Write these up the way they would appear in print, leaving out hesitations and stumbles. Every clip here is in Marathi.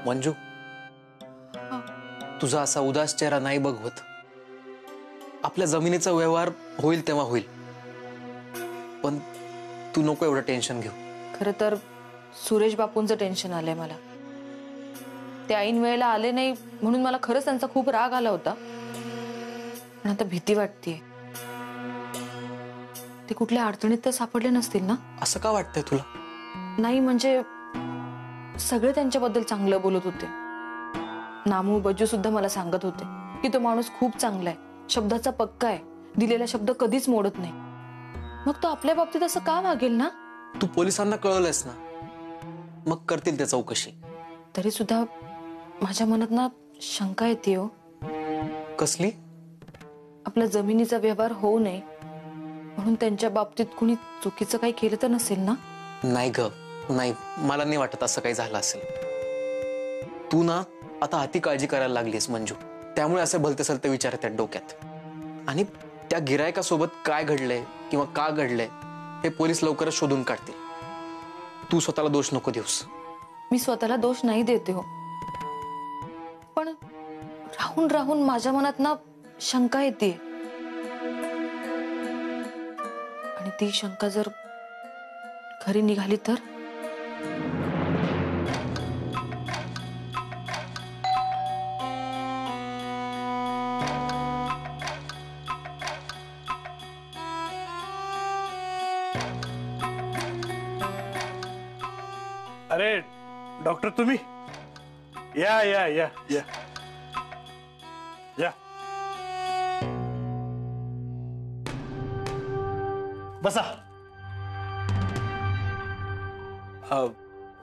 मंजू, तुझा असा उदास चेहरा नाही बघवत. आपल्या जमिनीचा व्यवहार होईल तेव्हा होईल, पण तू नको एवढं टेन्शन घेऊ. खरं तर सुरेश बापूंचं टेन्शन आलंय मला. ते ऐन वेळेला आले नाही म्हणून मला खरंच त्यांचा खूप राग आला होता, पण आता भीती वाटतेय. ते कुठल्या अडचणीत तर सापडले नसतील ना? असं का वाटतंय तुला? नाही म्हणजे सगळे त्यांच्याबद्दल चांगलं बोलत होते. नामू बज्जू सुद्धा मला सांगत होते की तो माणूस खूप चांगला आहे, शब्दाचा पक्का आहे, दिलेला शब्द कधीच मोडत नाही. मग तो आपल्या बाबतीत असं का वागेल ना? तू पोलिसांना कळवलंयस ना, मग करतील त्या चौकशी. तरी सुद्धा माझ्या मनात ना शंका येते हो. कसली? आपल्या जमिनीचा व्यवहार होऊ नये म्हणून त्यांच्या बाबतीत कुणी चुकीचं काही केलं तर नसेल ना? नाही ग, नाही, मला नाही वाटत असं काही झालं असेल. तू ना आता अति काळजी करायला लागलीस मंजू, त्यामुळे असे भलते सलते विचार येतात डोक्यात. आणि त्या गिरायकासोबत काय घडलंय किंवा का घडलंय हे पोलीस लवकरच शोधून काढतील. तू स्वतःला दोष नको देऊस. मी स्वतःला दोष नाही देते हो, पण राहून राहून माझ्या मनात ना शंका येते. आणि ती शंका जर खरी निघाली तर? अरे डॉक्टर, तुम्ही या या या या या, बसा.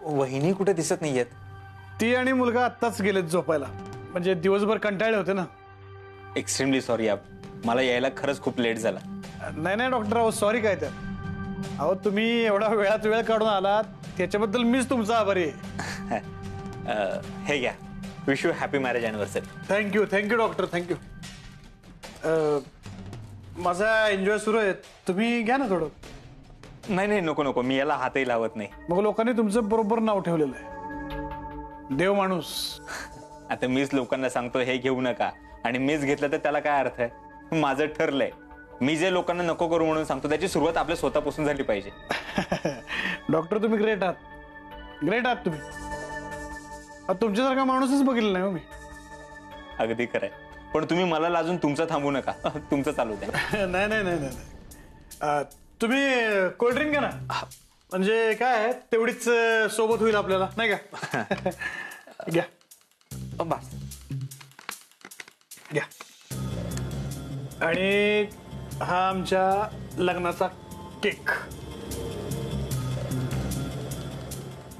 वहिनी कुठे दिसत नाहीयेत? ती आणि मुलगा आत्ताच गेलेत झोपायला, म्हणजे दिवसभर कंटाळले होते ना. एक्स्ट्रीमली सॉरी, मला यायला खरंच खूप लेट झाला. नाही नाही डॉक्टर, अहो सॉरी काय तर. अहो तुम्ही एवढा वेळात वेळ काढून आलात त्याच्याबद्दल मीच तुमचा आभारी आहे. हे घ्या, wish you happy marriage anniversary. Thank you thank you doctor, thank you. माझा एन्जॉय सुरू आहे, तुम्ही घ्या ना थोडं. नाही नाही, नको नको, मी याला हातही लावत नाही. मग लोकांनी तुमचं बरोबर नाव ठेवलेलं आहे, देव माणूस. आता मीच लोकांना सांगतो हे घेऊ नका आणि मीच घेतलं तर त्याला काय अर्थ आहे? माझं ठरलंय, मी जे लोकांना नको करू म्हणून सांगतो त्याची सुरुवात आपल्या स्वतःपासून झाली पाहिजे. डॉक्टर तुम्ही ग्रेट आहात, ग्रेट आहात तुम्ही. तुमच्यासारखा माणूसच बघितलं नाही हो मी. अगदी खरंय, पण तुम्ही मला लाजून तुमचं थांबू नका, तुमचं चालू द्या. नाही नाही नाही नाही, तुम्ही कोल्ड्रिंक घ्या ना, म्हणजे काय तेवढीच सोबत होईल आपल्याला, नाही का? घ्या बस घ्या. आणि हा आमच्या लग्नाचा केक.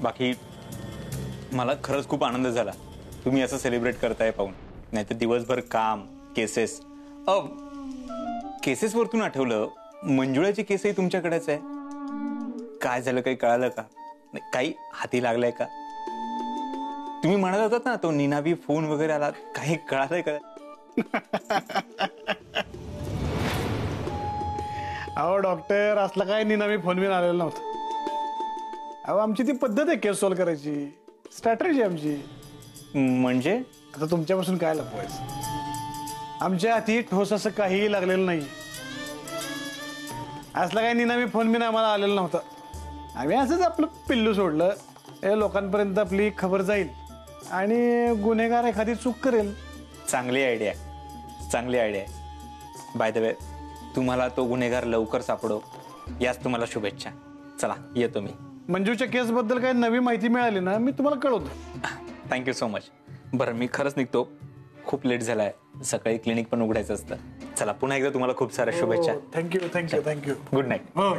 बाकी मला खरंच खूप आनंद झाला तुम्ही असं सेलिब्रेट करताय पाहून. नाही तर दिवसभर काम, केसेस. केसेस वरतून आठवलं, मंजुळाची केसही तुमच्याकडेच आहे. काय झालं, काही कळालं का? काही हाती लागलंय का? तुम्ही म्हणत होतात ना तो निनावी फोन वगैरे आला, काही कळालंय का? अहो डॉक्टर, असला काय निनावी फोन बिन आलेला नव्हता. अहो आमची ती पद्धत आहे केस सॉल्व्ह करायची, स्ट्रॅटेजी आमची. म्हणजे आता तुमच्यापासून काय लपवायचं? आमच्या हाती ठोस असं काहीही लागलेलं नाही. असला काही निनावी फोन बिन आम्हाला आलेला नव्हता. आम्ही असंच आपलं पिल्लू सोडलं, हे लोकांपर्यंत आपली खबर जाईल आणि गुन्हेगार एखादी चूक करेल. चांगली आयडिया, चांगली आयडिया. बाय द वे, तुम्हाला तो गुन्हेगार लवकर सापडो याच तुम्हाला शुभेच्छा. चला येतो मी. मंजूच्या केस बद्दल काही नवी माहिती मिळाली ना मी तुम्हाला कळवतो. Thank you so much. बरं मी खरंच निघतो, खूप लेट झालाय, सकाळी क्लिनिक पण उघडायचं असतं. चला पुन्हा एकदा तुम्हाला खूप साऱ्या शुभेच्छा. Thank you thank you thank you. Good night. हो.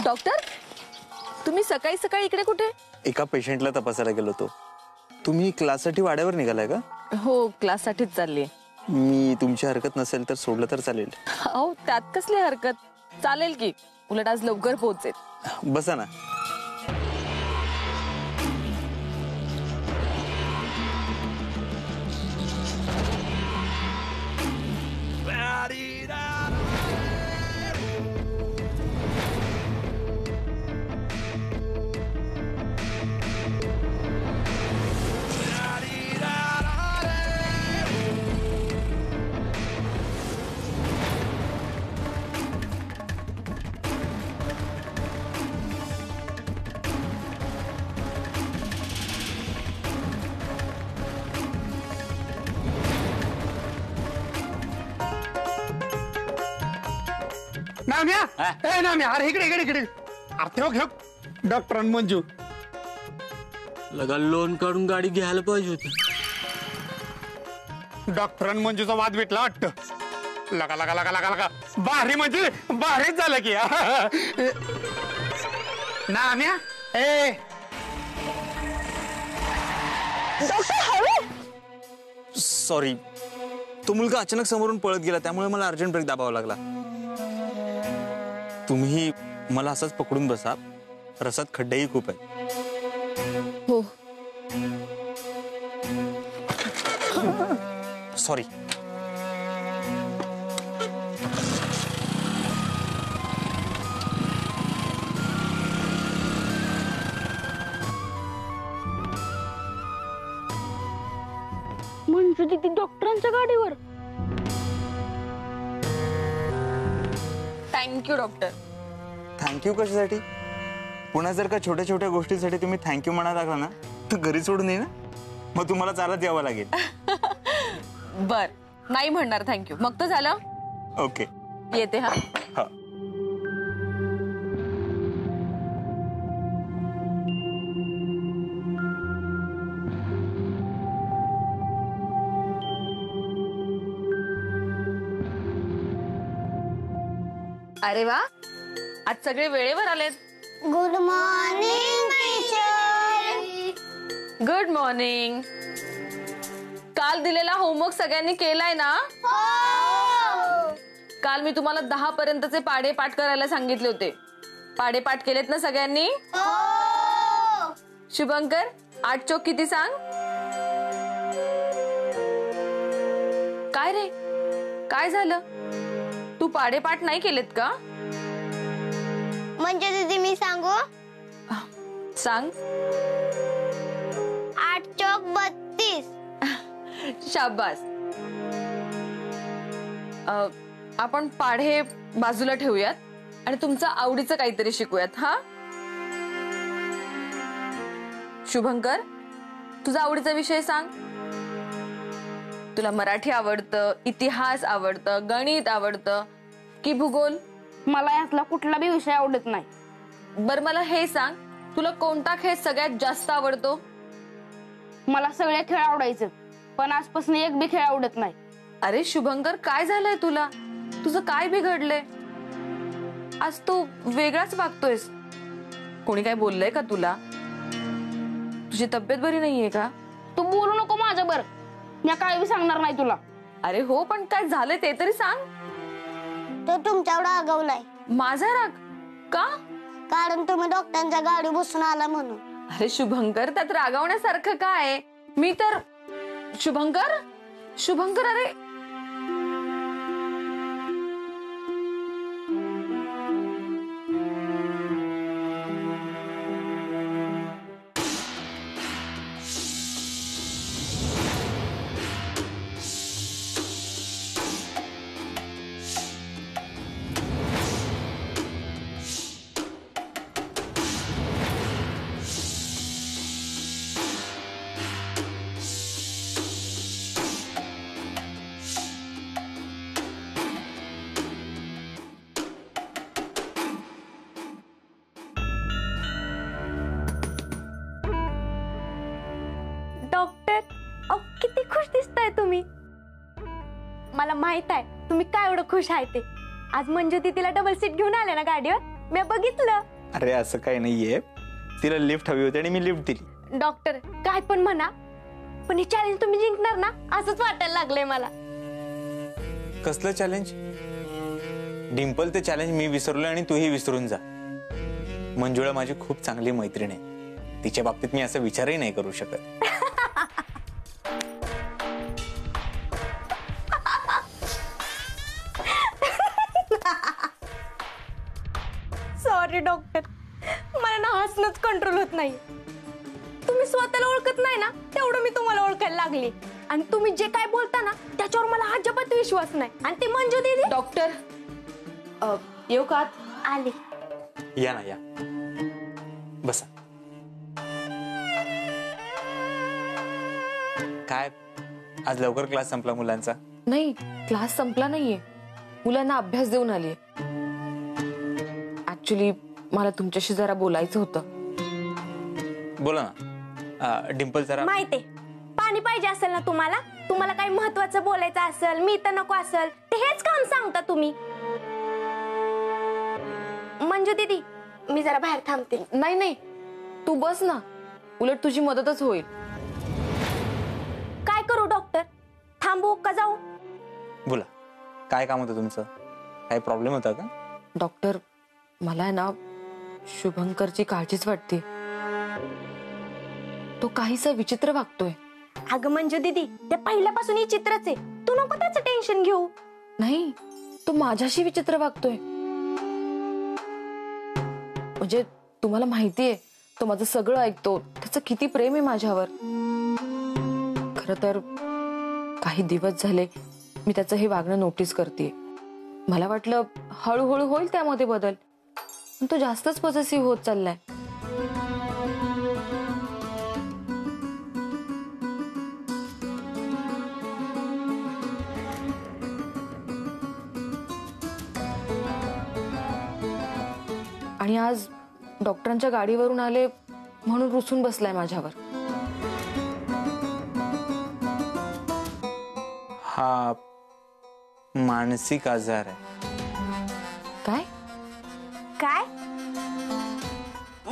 डॉक्टर, तुम्ही सकाळी सकाळी इकडे कुठे? एका पेशंटला तपासायला गेलो होतो. तुम्ही क्लाससाठी वाड्यावर निघालाय का? हो, क्लाससाठीच चालली. मी तुमची हरकत नसेल तर सोडलं तर चालेल? अहो त्यात कसली हरकत, चालेल की. उलट आज लवकर पोहोचेल. बसा ना. नाम्या ए नाम्या, अरे इकडे इकडे इकडे. अरे ठेव घेऊ डॉक्टर मंजू. लगा लोन काढून गाडी घ्यायला पाहिजे होती. डॉक्टर मंजूचा वाद भेटला वाटतं. लगा लगा लगा लगा लगा भारी म्हणजे भारीच झालं की. नाम्या ए सॉरी, तो मुलगा अचानक समोरून पळत गेला त्यामुळे मला अर्जंट ब्रेक दाबावा लागला. तुम्ही मला असंच पकडून बसा, रसात खड्डेही खूप आहेत. हो. सॉरी. मंजू दीदी डॉक्टरांच्या गाडीवर. Thank you doctor. थँक्यू कशासाठी? पुन्हा जर का छोट्या छोट्या गोष्टीसाठी तुम्ही थँक्यू म्हणा लागला ना तर घरी सोडून ये ना, मग तुम्हाला चालत यावं लागेल. बर, नाही म्हणणार थँक्यू. मग तर झालं. ओके, येते. हा. हा. अरे वा, आज सगळे वेळेवर आलेत. Good morning teacher. Good morning. काल दिलेला होमवर्क सगळ्यांनी केलाय ना? काल मी तुम्हाला 10 पर्यंतचे पाढे पाठ करायला सांगितले होते. पाढे पाठ केलेत ना सगळ्यांनी? शुभंकर, 8 चोक किती सांग? काय रे, काय झालं? तू पाढे पाठ नाही केलेत का? म्हणजे दीदी मी सांगू? सांग. 8 चौक 32. शाबास. आपण पाढे बाजूला ठेवूयात आणि तुमचं आवडीचं काहीतरी शिकूयात. हा शुभंकर, तुझा आवडीचा विषय सांग. तुला मराठी आवडतं, इतिहास आवडतं, गणित आवडतं की भूगोल? मला यातला कुठला बी विषय आवडत नाही. बर, मला हे सांग, तुला कोणता खेळ सगळ्यात जास्त आवडतो? मला सगळे खेळ आवडायचे, पण आजपासून एक बी खेळ आवडत नाही. अरे शुभंकर, काय झालंय तुला? तुझं काय बिघडलंय? आज तू वेगळाच वागतोयस. कोणी काय बोललंय का तुला? तुझी तब्येत बरी नाहीये का? तू बोलू नको माझ्या बर, मी काय बी सांगणार नाही तुला. अरे हो, पण काय झालंय ते तरी सांग. तो तुमच्यावर रागवलाय. माझा राग का? कारण तुम्ही डॉक्टरांच्या गाडी बसून आला म्हणून. अरे शुभंकर, त्यात रागावण्यासारखं काय? मी तर शुभंकर शुभंकर अरे डॉक्टर, किती खुश दिसताय तुम्ही. मला माहित आहे तुम्ही काय एवढं खुश आहे ते. आज मंजू तिला डबल सीट घेऊन आले ना गाडीवर, मी बघितलं. अरे असं काही नाहीये, तिला लिफ्ट हवी होती आणि मी लिफ्ट दिली. डॉक्टर, काय पण म्हणा, पण हे चॅलेंज तुम्ही जिंकणार ना असंच वाटायला लागलंय मला. कसलं चॅलेंज? डिम्पल, ते चॅलेंज मी विसरलोय आणि तूही विसरून जा. मंजुळा माझी खूप चांगली मैत्रीण आहे, तिच्या बाबतीत मी असा विचारही नाही करू शकत. सॉरी डॉक्टर, मला ना हसणंच कंट्रोल होत नाही. तुम्ही स्वतःला ओळखत नाही ना तेवढं मी तुम्हाला ओळखायला लागली. आणि तुम्ही जे काय बोलता ना त्याच्यावर मला अजिबात विश्वास नाही. आणि ते मंजू दीदी. डॉक्टर, येऊ का? आले. या ना, या बसा. काय आज लवकर क्लास संपला मुलांचा? नाही, क्लास संपला नाहीये, मुलांना अभ्यास देऊन आलीये. ऍक्च्युली मला तुमच्याशी जरा बोलायचं होतं. बोला ना. डिंपल जरा माहितीये पाणी पाहिजे असेल ना तुम्हाला, तुम्हाला काही महत्वाचं बोलायचं असेल, मी तर नको असेल, ते हेच काम सांगता तुम्ही. मंजू दीदी मी जरा बाहेर थांबते. नाही नाही, तू बस ना, उलट तुझी मदतच होईल. काय करू डॉक्टर, थांबू का जाऊ? बोला, काय काम होतं तुमचं? काही प्रॉब्लेम होता का? डॉक्टर, मला आहे ना शुभंकरची काळजीच वाटते. तो काहीसा विचित्र वागतोय. अगं मंजू दीदी ते पहिल्यापासून ही चित्रच आहे, तू नको त्याचं टेन्शन घेऊ. नाही, तो माझ्याशी विचित्र वागतोय. म्हणजे तुम्हाला माहितीये तो माझं सगळं ऐकतो, त्याचं किती प्रेम आहे माझ्यावर. खरं तर काही दिवस झाले मी त्याचं हे वागणं नोटीस करते. मला वाटलं हळूहळू होईल त्यामध्ये बदल, पण तो जास्तच पॉझिटिव्ह होत चाललाय. आणि आज डॉक्टरांच्या गाडीवरून आले म्हणून रुसून बसलाय माझ्यावर. हा मानसिक आजार आहे. काय काय?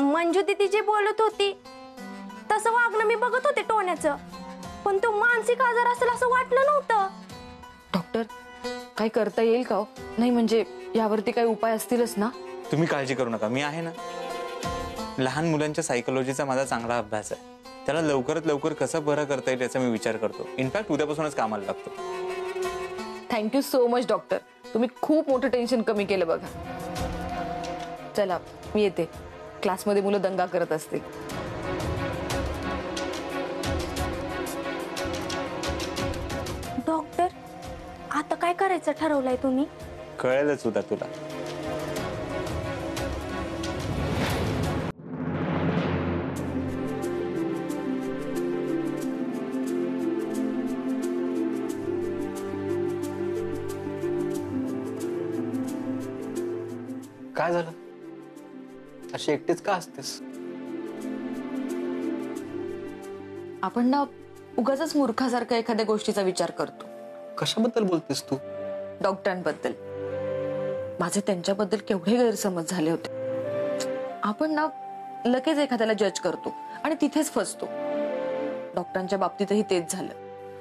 मंजू दीदी जे बोलत होती तसं वागणं मी बघत होते टोण्याचं, पण तो मानसिक आजार असेल असं वाटलं नव्हतं. डॉक्टर, काय करता येईल का? नाही म्हणजे यावरती काही उपाय असतीलच ना? तुम्ही काळजी करू नका, मी आहे ना. लहान मुलांच्या सायकोलॉजीचा माझा चांगला अभ्यास आहे. त्याला लवकरात लवकर कसं बरं करता येईल याचा मी विचार करतो. इनफॅक्ट उद्यापासूनच कामाला लागतो. थँक्यू सो मच डॉक्टर, तुम्ही खूप मोठं टेन्शन कमी केलं बघा. चला मी येते, क्लासमध्ये मुलं दंगा करत असतील. डॉक्टर, आता काय करायचं ठरवलंय तुम्ही? कळेलच उद्या तुला. काय झालं? अशी एकटीच का असतेस? आपण ना उगाच मूर्खासारखा एखाद्या गोष्टीचा विचार करतो. कशाबद्दल बोलतेस तू? डॉक्टरांबद्दल. माझे त्यांच्याबद्दल केवढे गैरसमज झाले होते. आपण ना लगेच एखाद्याला जज करतो आणि तिथेच फसतो. डॉक्टरांच्या बाबतीतही तेच झालं.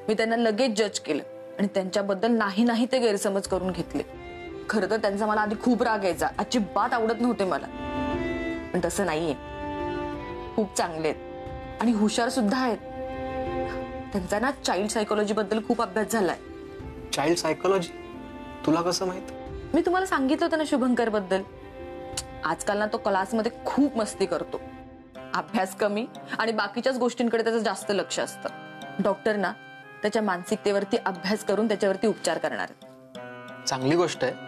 मी त्यांना लगेच जज केलं आणि त्यांच्याबद्दल नाही ते गैरसमज करून घेतले. खरं तर त्यांचा मला आधी खूप राग यायचा, अजिबात आवडत नव्हते मला. पण तसं नाहीये, खूप चांगले आहेत आणि हुशार सुद्धा आहेत. त्यांचा ना चाइल्ड सायकोलॉजी बद्दल खूप अभ्यास झालाय. Child psychology? तुला कसं माहित? मी तुम्हाला सांगितलं होतं ना शुभंकर बद्दल. आजकाल ना तो क्लासमध्ये खूप मस्ती करतो. अभ्यास कमी आणि बाकीच्याच गोष्टींकडे त्याचं जास्त लक्ष असतं. डॉक्टर ना त्याच्या मानसिकतेवरती अभ्यास करून त्याच्यावरती उपचार करणार आहेत. चांगली गोष्ट आहे,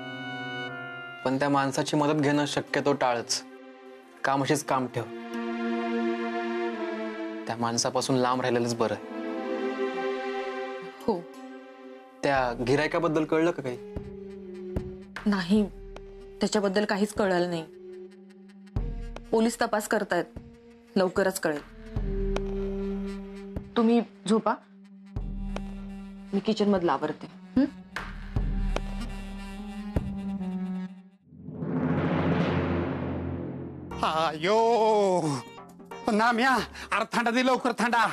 पण त्या माणसाची मदत घेणं शक्यतो टाळच. काम अशीच काम ठेव. त्या माणसापासून लांब राहिलेलंच बरं. हो. त्या गिरायकाबद्दल कळलं का काही? नाही, त्याच्याबद्दल काहीच कळलं नाही. पोलीस तपास करतायत, लवकरच कळेल. तुम्ही झोपा, मी किचन मधलं आवरते. यो नाम्या, अरे थंडा दे लवकर, थंडा.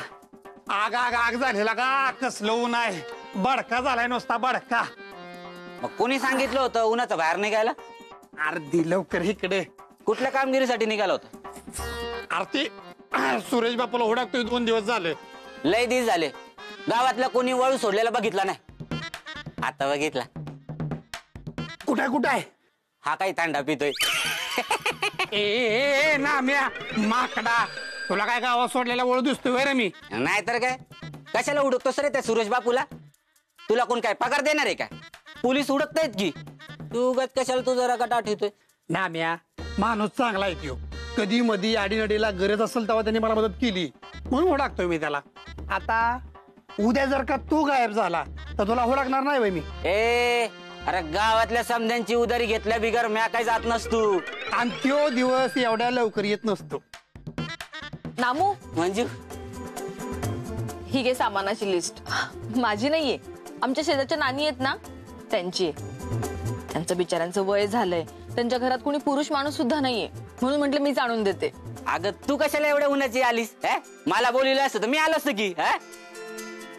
आग आग आग झालेला का? कसलं ऊन आहे, बडका झालाय नुसता बडका. मग कोणी सांगितलं होतं उन्हाचं बाहेर निघायला? अरे दे लवकर इकडे. कुठल्या कामगिरीसाठी निघाला होता? अरे ते सुरेश बापूला हुडाकतोय 2 दिवस झाले. लय दिवस झाले. गावातला कोणी वळू सोडलेला बघितला नाही. आता बघितला. कुठे आहे? हा काही थंडा पितोय. ए नाम्या माकडा, तुला काय गावात सोडलेला वळू दिसतोय रे मी? नाहीतर काय, कशाला उडकतोस रे त्या सुरेश बापूला? तुला कोण काय पगार देणार आहे काय? पोलीस उडकत आहेत की. तू उगाच कशाला तू जरा गटाट ठेवतोय? नाम्या माणूस चांगला आहे त्यो. कधी मधी आडीनडीला गरज असेल तेव्हा त्यांनी मला मदत केली म्हणून हुडाकतोय मी त्याला. आता उद्या जर का तू गायब झाला तर तुला हुडाकणार नाही बाई मी. ए अरे गावातल्या समध्यांची उधारी घेतल्या बिगर म्या काय जात नसतो. आणि त्यो दिवस एवढ्या लवकर येत नसतो. नामू, मंजू, ही घे सामानाची लिस्ट. माझी नाहीये, आमच्या शेजारच्या नानी आहेत ना त्यांची आहे. त्यांचं बिचाऱ्यांचं वय झालंय, त्यांच्या घरात कोणी पुरुष माणूस सुद्धा नाहीये, म्हणून म्हटलं मीच आणून देते. अगं तू कशाला एवढ्या उन्हाची आलीस? मला बोलवलं असतं तर मी आलो असतो की.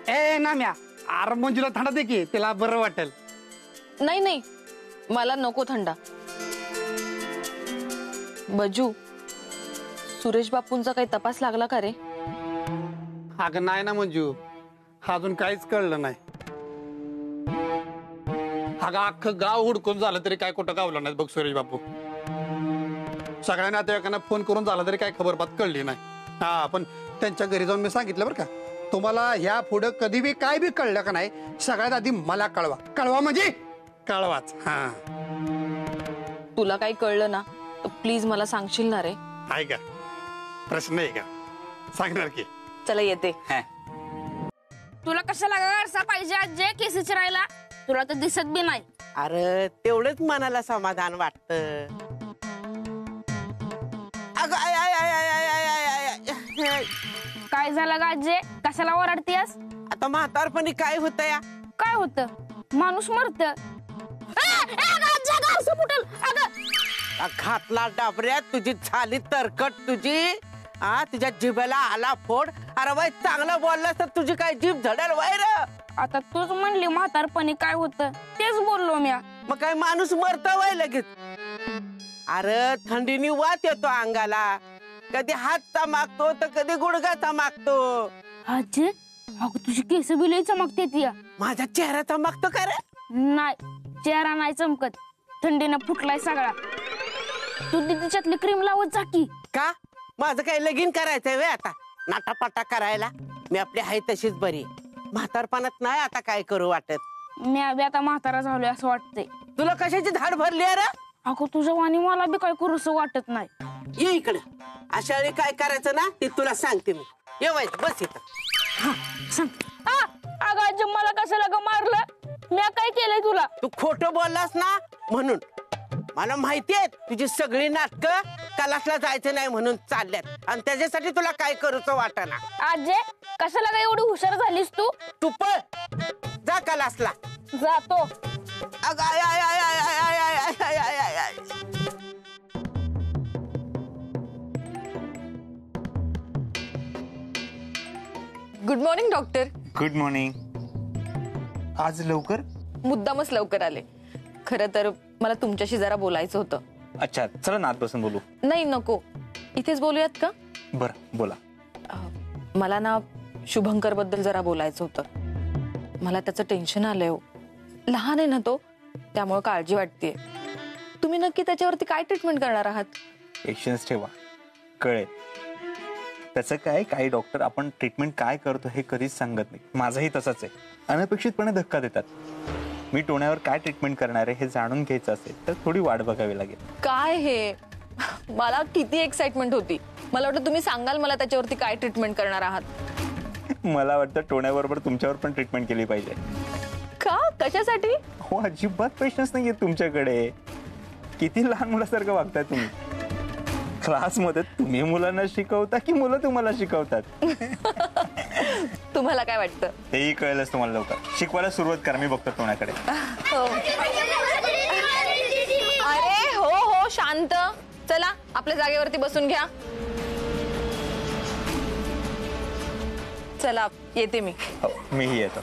ए नाम्या, आर मंजूला थंडा दे की, तिला बरं वाटेल. नाही नाही, मला नको थंडा. बजू, सुरेश बापूंचा काही तपास लागला का रे? अगं नाही ना मंजू, अजून काहीच कळलं नाही. अगं अख्खं गाव हुडकून झालं तरी काय कुठं गावलं नाही बघ सुरेश बापू. सगळ्या नातेवाईकांना फोन करून झाला तरी काय खबर बात कळली नाही. हा, पण त्यांच्या घरी जाऊन मी सांगितलं बरं का, तुम्हाला ह्या पुढं कधी बी काय बी कळलं का नाही, सगळ्यात आधी मला कळवा. कळवा म्हणजे कळवाच. हा, तुला काही कळलं ना तर प्लीज मला सांगशील ना रे? आहे का प्रश्न आहे का? सांगणार की. चला येते. तुला कशाला असा पाहिजे आजे केस चिरायला? तुला तर दिसत बी नाही. अरे तेवढंच मनाला समाधान वाटतं. अगं I I I I I I I I. काय झालं ग आजे? कशाला ओरडतीयस? आता म्हातारपणी काय होतं या? काय होतं? माणूस मरत. घातला डाबऱ्यात तुझी झाली तरकट तुझी. हा, तुझ्या जिभेला आला फोड. अरे बाई चांगलं बोललास तर तुझी काय जीभ झडेल वैर. आता तूच म्हणली म्हातारपणी काय होतं, तेच बोललो मी. मग काय माणूस मरत वय लगेच? अरे थंडीनी वात येतो अंगाला. कधी हात चमाकतो तर कधी गुडघा चमाकतो. आजे, अगं तुझी केस बी लई चमकते ती. माझा चेहरा चमकतो का रे? नाही, चेहरा नाही चमकत, थंडीनं फुटलाय सगळा. तू तिच्यातली क्रीम लावत जा की. का? माझं काही लगीन करायचंय वे आता नाटापाटा करायला? मी आपली आहे तशीच बरी. म्हातारपणात नाही आता काय करू वाटत. मी अभि आता म्हातारा झालोय असं वाटतंय. तुला कशाची धाड भरली अरे? अगं तुझ्या वाणी मला बी काय करूसं वाटत नाही. ये इकडे. अशा वेळी काय करायचं ना ते तुला सांगते मी. ये वय बस इथं. अगं आजी, मला कशाला ग मारलं? मी काय केलंय तुला? तू खोटं बोललास ना म्हणून. मला माहितीये तुझी सगळी नाटकं कलासला जायचं नाही म्हणून चालल्यात, आणि त्याच्यासाठी तुला काय करूच वाटना. आजे, कशाला काय एवढी हुशार झालीस तू? तू पळ जा कलासला. जातो. अगं I I I I I I I I I I. Good morning doctor. Good morning. आज लवकर? मुद्दामच लवकर आले. खरं तर मला तुमच्याशी जरा बोलायचं होतं. अच्छा, चला ना आत बसून बोलू. नाही नको, इथेच बोलूयात का? बरं बोला. मला ना शुभंकर बद्दल जरा बोलायचं होतं. मला त्याचं टेन्शन आलंय हो. लहान आहे ना तो, त्यामुळे काळजी वाटतेय. तुम्ही नक्की त्याच्यावरती काय ट्रीटमेंट करणार आहात? पेशन्स ठेवा, कळेल. त्याचं काय, काही डॉक्टर आपण ट्रीटमेंट काय करतो हे कधीच सांगत नाही. माझंही तसंच आहे, अनपेक्षितपणे धक्का देतात. मी टोण्यावर काय ट्रीटमेंट करणार आहे हे जाणून घ्यायचं असेल तर थोडी वाट बघावी लागेल. काय हे, मला किती एक्साइटमेंट होती. मला वाटतं तुम्ही सांगाल मला त्याच्यावरती काय ट्रीटमेंट करणार आहात. मला वाटतं टोण्याबरोबर तुमच्यावर पण ट्रीटमेंट केली पाहिजे. का? कशासाठी? हो, अजिबात पेशन्स नाहीये तुमच्याकडे. किती लहान मुलासारखं वागताय तुम्ही. क्लासमध्ये तुम्ही मुलांना शिकवता की मुलं तुम्हाला शिकवतात? तुम्हाला काय वाटतं? तेही कळेलच तुम्हाला लवकर. शिकवायला सुरुवात करा, मी बघतो टोण्याकडे. अरे हो हो, शांत. चला आपल्या जागेवरती बसून घ्या. चला येते मी. हो, मीही येतो.